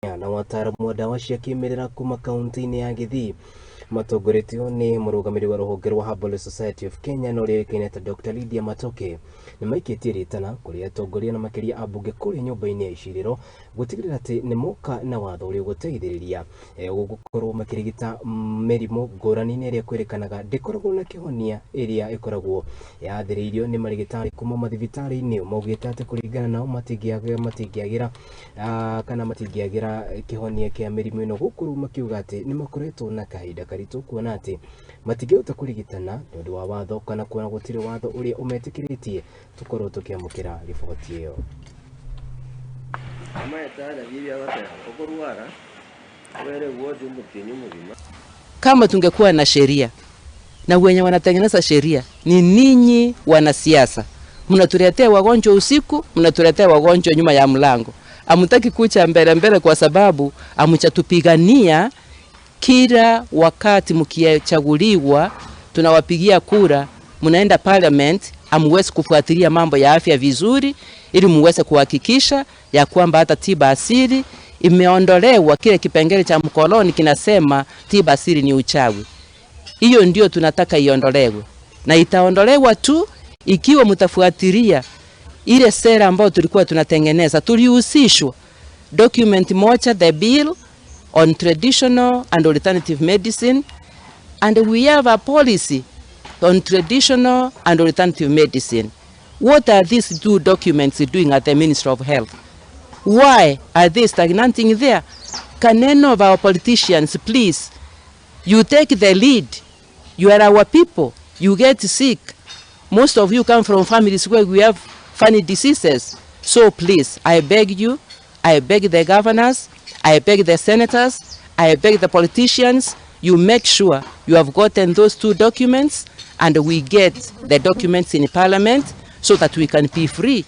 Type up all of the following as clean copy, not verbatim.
na Ataramu wa Dawa Cia Kimerera kuma kaunti-ini ya Githii matongoretio ni murugamiri wa ruhonge rwa Herbal Society of Kenya no rĩoĩkaine ta Dr. Lydia Matoke ni maikitie ritana kuri atongoria na makiria ambunge kuri nyumba-ini ya icirĩro gutigirira ati ni moka na watho uri guteithĩrĩria gukorwo makirigita mirimu ngũrani iria kwĩrĩkanaga ndikoragwo na kihonia iria ikoragwo yathĩrĩirio ni marigitari kuma mathibitari-ini maugĩte ati kuringana nao matingĩagira kana matingĩagira kihonia kia mirimu ino gũkũrũ makiuga ati ni makoretwo na kahinda karitũ kuona ati matingĩhota kurigitana nĩũndũ wa watho kana kuona gũtirĩ watho ũrĩa ũmetĩkĩrĩtie tukorwo tukiamũkĩra riboti ĩyo. Kama tungekuwa na sheria na wenye wanatengeneza sheria ni ninyi wanasiasa, mnatuletea wagonjwa usiku, mnatuletea wagonjwa nyuma ya mlango, hamtaki kucha mbele kwa sababu hamchatupigania. Kila wakati mkichaguliwa tunawapigia kura, mnaenda parliament, hamwezi kufuatilia mambo ya afya vizuri ili muweze kuhakikisha ya kwamba hata tiba asili imeondolewa. Kile kipengele cha mkoloni kinasema tiba asili ni uchawi. Hiyo ndio tunataka iondolewe, na itaondolewa tu ikiwa mtafuatilia ile sera ambayo tulikuwa tunatengeneza. Tulihusishwa document moja, the bill on traditional and alternative medicine, and we have a policy on traditional and alternative medicine. What are these two documents doing at the Ministry of Health? Why are they stagnating there? Can any of our politicians, please, you take the lead? You are our people. You get sick. Most of you come from families where we have funny diseases. So please, I beg you, I beg the governors, I beg the senators, I beg the politicians, you make sure you have gotten those two documents and we get the documents in parliament so that we can be free.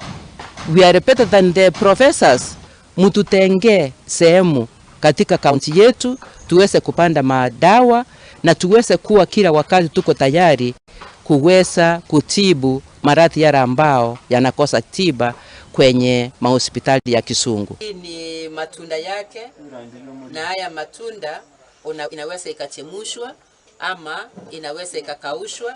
We are better than the professors. Mututenge sehemu katika kaunti yetu tuweze kupanda madawa na tuweze kuwa kila wakati tuko tayari kuweza kutibu maradhi yale ambao yanakosa tiba kwenye mahospitali ya kisungu. Hii ni matunda yake, na haya matunda inaweza ikachemushwa ama inaweza ikakaushwa.